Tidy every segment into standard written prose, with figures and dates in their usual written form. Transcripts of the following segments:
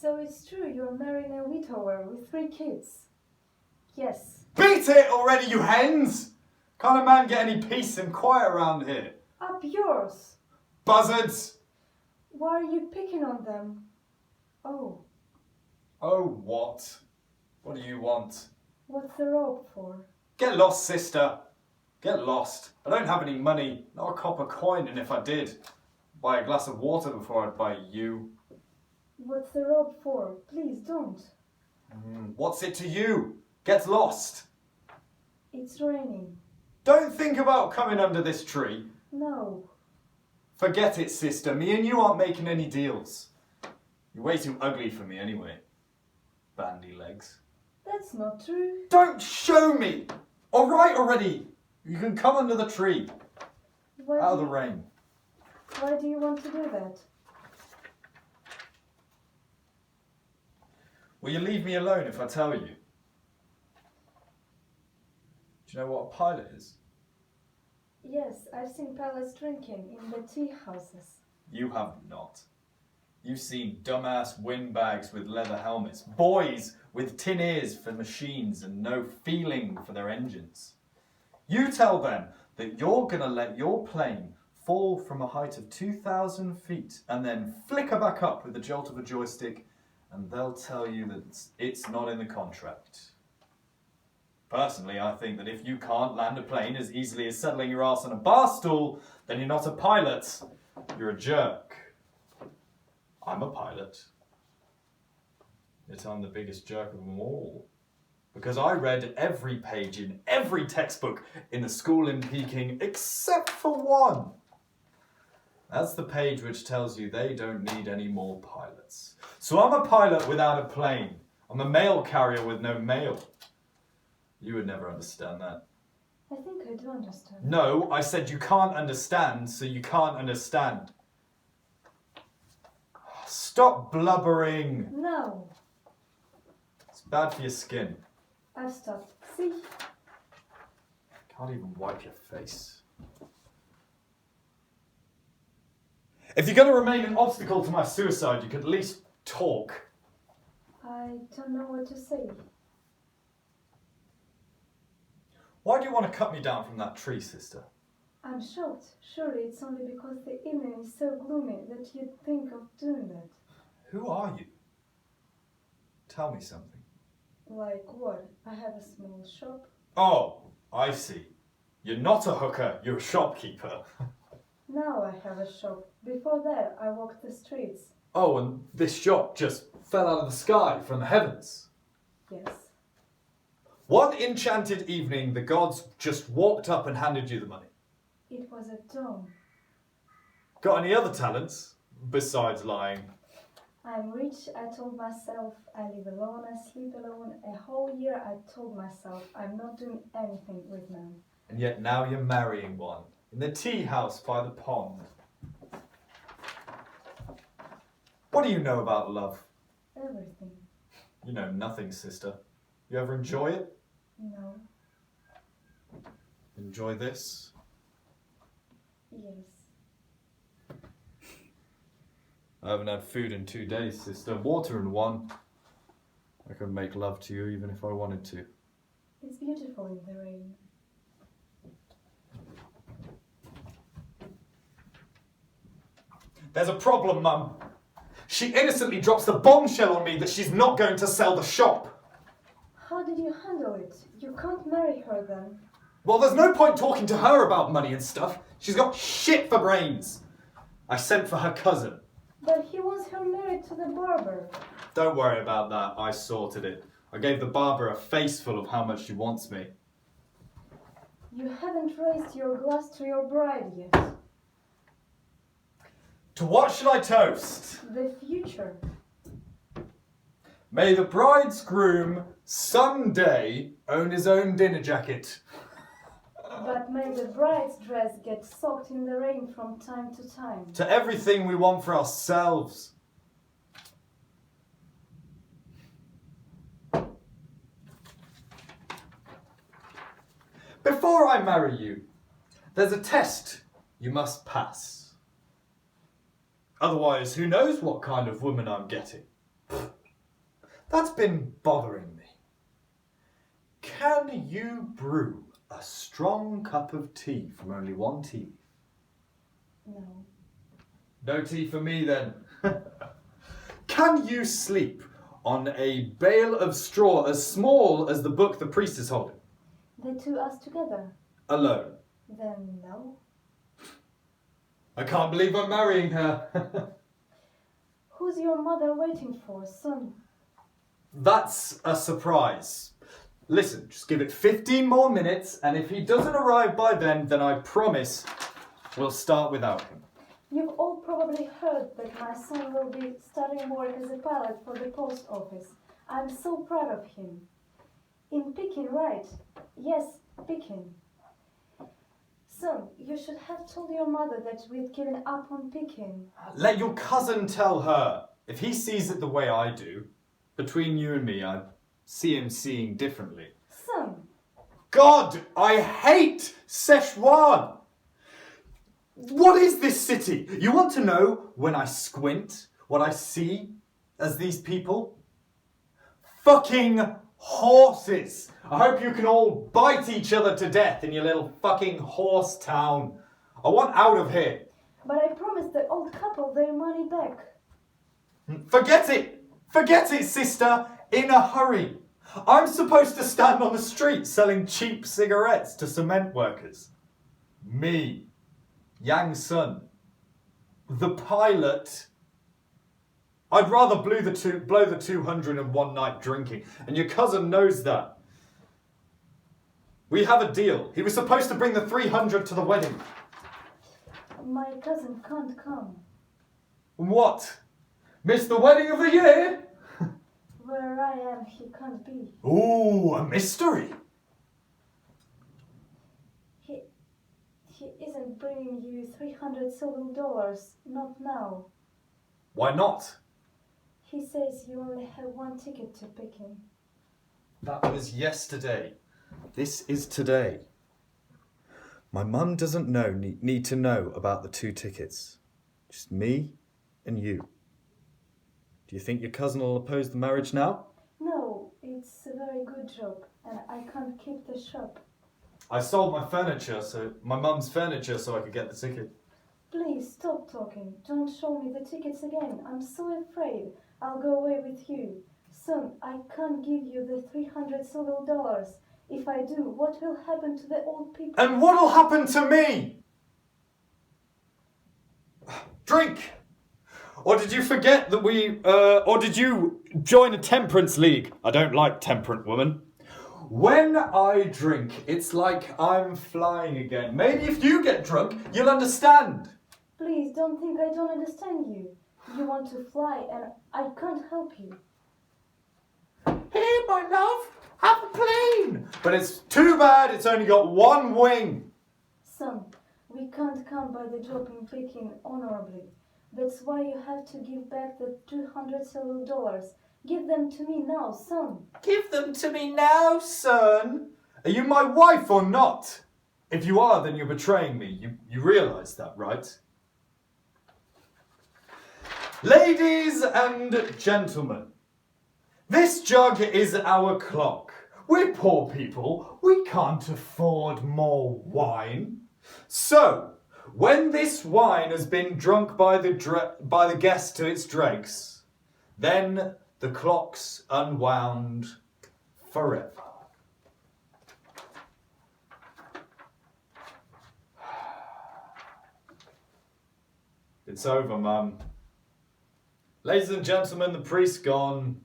So it's true you're marrying a widower with 3 kids? Yes. Beat it already, you hens! Can't a man get any peace and quiet around here? Up yours! Buzzards! Why are you picking on them? Oh, Oh, what? What do you want? what's the rope for? Get lost, sister. Get lost. I don't have any money, not a copper coin, and if I did, buy a glass of water before I'd buy you. What's the rope for? Please don't. What's it to you? Get lost. It's raining. Don't think about coming under this tree. No. Forget it, sister. Me and you aren't making any deals. You're way too ugly for me anyway. Bandy legs. That's not true. Don't show me! Alright already! You can come under the tree. Out of the rain. Why do you want to do that? Will you leave me alone if I tell you? Do you know what a pilot is? Yes, I've seen pilots drinking in the tea houses. You have not. You've seen dumbass windbags with leather helmets, boys with tin ears for machines and no feeling for their engines. You tell them that you're going to let your plane fall from a height of 2,000 feet and then flicker back up with the jolt of a joystick, and they'll tell you that it's not in the contract. Personally, I think that if you can't land a plane as easily as settling your ass on a bar stool, then you're not a pilot. You're a jerk. I'm a pilot. Yet I'm the biggest jerk of them all. Because I read every page in every textbook in the school in Peking except for one. That's the page which tells you they don't need any more pilots. So I'm a pilot without a plane. I'm a mail carrier with no mail. You would never understand that. I think I do understand. No, I said you can't understand, so you can't understand. Stop blubbering. No. It's bad for your skin. I've stopped. See? Can't even wipe your face. If you're going to remain an obstacle to my suicide, you could at least talk. I don't know what to say. Why do you want to cut me down from that tree, sister? I'm shocked. Surely it's only because the evening is so gloomy that you'd think of doing that. Who are you? Tell me something. Like what? I have a small shop. Oh, I see. You're not a hooker, you're a shopkeeper. Now I have a shop. Before that, I walked the streets. Oh, and this shop just fell out of the sky from the heavens. Yes. One enchanted evening, the gods just walked up and handed you the money. It was a dome. Got any other talents besides lying? I'm rich, I told myself. I live alone, I sleep alone. A whole year I told myself I'm not doing anything with men. And yet now you're marrying one. In the tea house by the pond. What do you know about love? Everything. You know nothing, sister. You ever enjoy it? No. Enjoy this? Yes. I haven't had food in 2 days, sister. Water in 1. I could make love to you even if I wanted to. It's beautiful in the rain. There's a problem, Mum. She innocently drops the bombshell on me that she's not going to sell the shop. How did you handle it? You can't marry her then. Well, there's no point talking to her about money and stuff. She's got shit for brains. I sent for her cousin. But he wants her married to the barber. Don't worry about that. I sorted it. I gave the barber a face full of how much she wants me. You haven't raised your glass to your bride yet. To what should I toast? The future. May the bridegroom someday own his own dinner jacket. But may the bride's dress get soaked in the rain from time to time. To everything we want for ourselves. Before I marry you, there's a test you must pass. Otherwise, who knows what kind of woman I'm getting? That's been bothering me. Can you brew a strong cup of tea from only one tea leaf? No. No tea for me then. Can you sleep on a bale of straw as small as the book the priest is holding? The two us together? Alone. Then no. I can't believe I'm marrying her. Who's your mother waiting for, son? That's a surprise. Listen, just give it 15 more minutes, and if he doesn't arrive by then I promise we'll start without him. You've all probably heard that my son will be starting work as a pilot for the post office. I'm so proud of him. In Pekin, right? Yes, Pekin. Son, you should have told your mother that we'd given up on Pekin. Let your cousin tell her. If he sees it the way I do, between you and me, I see him seeing differently. Son! God, I hate Szechuan! What is this city? You want to know when I squint what I see as these people? Fucking horses! I hope you can all bite each other to death in your little fucking horse town. I want out of here. But I promised the old couple their money back. Forget it! Forget it, sister! In a hurry! I'm supposed to stand on the street selling cheap cigarettes to cement workers. Me. Yang Sun, the pilot. I'd rather blow the 200 in one night drinking, and your cousin knows that. We have a deal. He was supposed to bring the 300 to the wedding. My cousin can't come. What? Miss the wedding of the year? Where I am, he can't be. Ooh, a mystery. He isn't bringing you $300 silver, not now. Why not? He says you only have one ticket to Pekin. That was yesterday. This is today. My mum doesn't need to know about the 2 tickets. Just me and you. Do you think your cousin will oppose the marriage now? No, it's a very good job, and I can't keep the shop. I sold my mum's furniture so I could get the ticket. Please stop talking. Don't show me the tickets again. I'm so afraid I'll go away with you. Son, I can't give you the $300 silver. If I do, what will happen to the old people? And what'll happen to me? Drink! Or did you forget that or did you join a temperance league? I don't like temperate women. When I drink, it's like I'm flying again. Maybe if you get drunk, you'll understand. Please don't think I don't understand you. You want to fly and I can't help you. Here, my love, have a plane. But it's too bad it's only got one wing. Son, we can't come by the job in Pekin honorably. That's why you have to give back the $200 silver. Give them to me now, son. Give them to me now, son. Are you my wife or not? If you are, then you're betraying me. You realise that, right? Ladies and gentlemen, this jug is our clock. We're poor people. We can't afford more wine. So, when this wine has been drunk by the guest to its dregs, then the clock's unwound forever. It's over, Mum. Ladies and gentlemen, the priest's gone.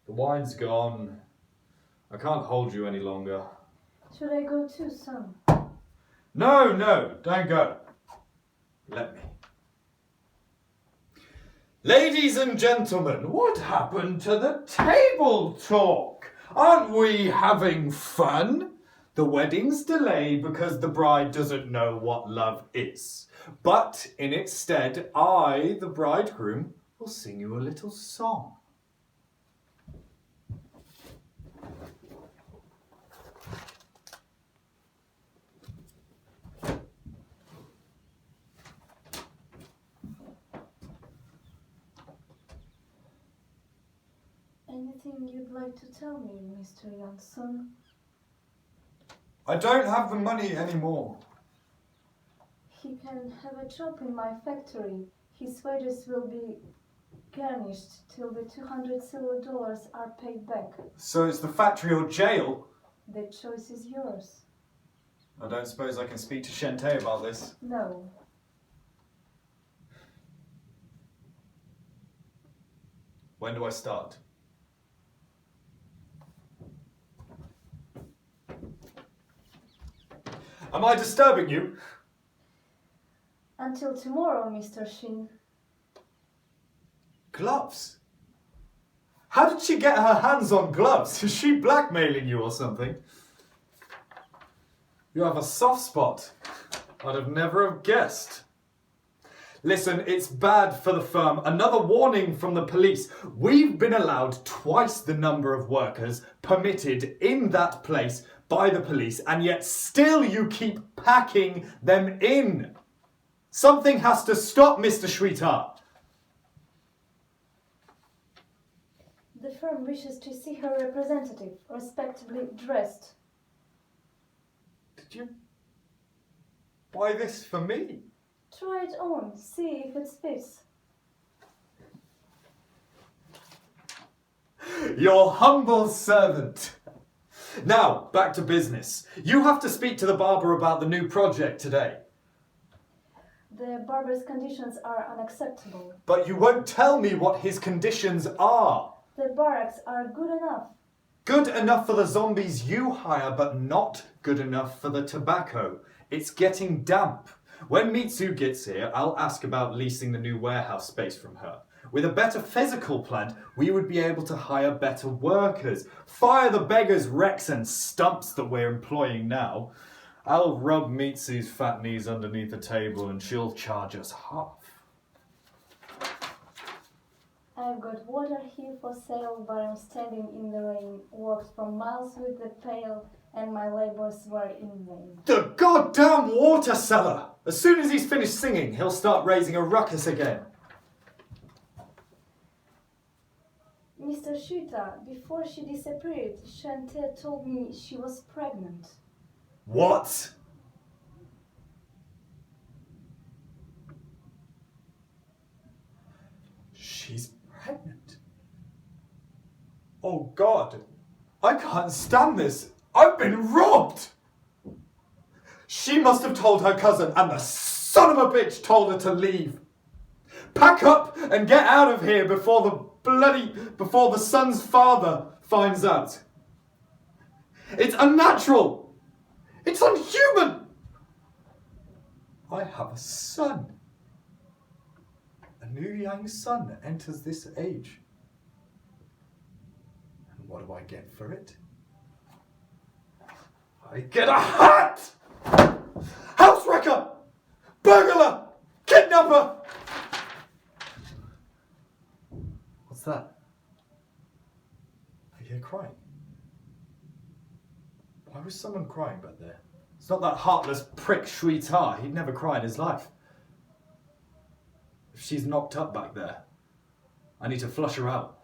The wine's gone. I can't hold you any longer. Should I go too, son? No, don't go. Let me. Ladies and gentlemen, what happened to the table talk? Aren't we having fun? The wedding's delayed because the bride doesn't know what love is. But in its stead, I, the bridegroom, will sing you a little song. Anything anything you'd like to tell me, Mr. Jansson? I don't have the money anymore. He can have a job in my factory. His wages will be garnished till the 200 silver dollars are paid back. So it's the factory or jail? The choice is yours. I don't suppose I can speak to Shantae about this. No. When do I start? Am I disturbing you? Until tomorrow, Mr. Shin. Gloves? How did she get her hands on gloves? Is she blackmailing you or something? You have a soft spot. I'd have never have guessed. Listen, it's bad for the firm. Another warning from the police. We've been allowed twice the number of workers permitted in that place by the police, and yet still you keep packing them in. Something has to stop, Mr. Shweetar. The firm wishes to see her representative, respectably dressed. Did you buy this for me? Try it on, see if it fits. Your humble servant. Now, back to business. You have to speak to the barber about the new project today. The barber's conditions are unacceptable. But you won't tell me what his conditions are. The barracks are good enough. Good enough for the zombies you hire, but not good enough for the tobacco. It's getting damp. When Mitsu gets here, I'll ask about leasing the new warehouse space from her. With a better physical plant, we would be able to hire better workers. Fire the beggars, wrecks and stumps that we're employing now. I'll rub Mitsu's fat knees underneath the table and she'll charge us half. I've got water here for sale, but I'm standing in the rain, walked for miles with the pail, and my labors were in vain. The goddamn water cellar! As soon as he's finished singing, he'll start raising a ruckus again. Mr. Shuta, before she disappeared, Shantae told me she was pregnant. What? She's pregnant. Oh God, I can't stand this. I've been robbed. She must have told her cousin and the son of a bitch told her to leave. Pack up and get out of here before the son's father finds out. It's unnatural. It's unhuman. I have a son. A new young son enters this age. And what do I get for it? I get a hat! Housewrecker! Burglar! Kidnapper! What's that? I hear crying. Why was someone crying back there? It's not that heartless prick Shweetar. He'd never cry in his life. If she's knocked up back there, I need to flush her out.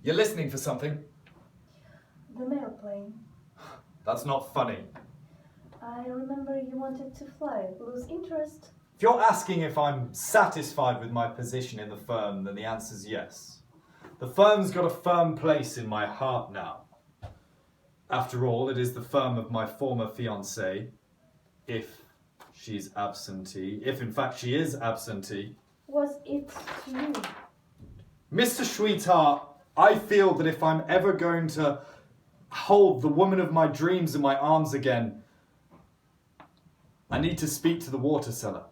You're listening for something? The mail plane. That's not funny. I remember you wanted to fly. Lose interest? If you're asking if I'm satisfied with my position in the firm, then the answer's yes. The firm's got a firm place in my heart now. After all, it is the firm of my former fiancée, if she's absentee, if in fact she is absentee. Was it to you? Mr. Shweetar, I feel that if I'm ever going to hold the woman of my dreams in my arms again, I need to speak to the water cellar.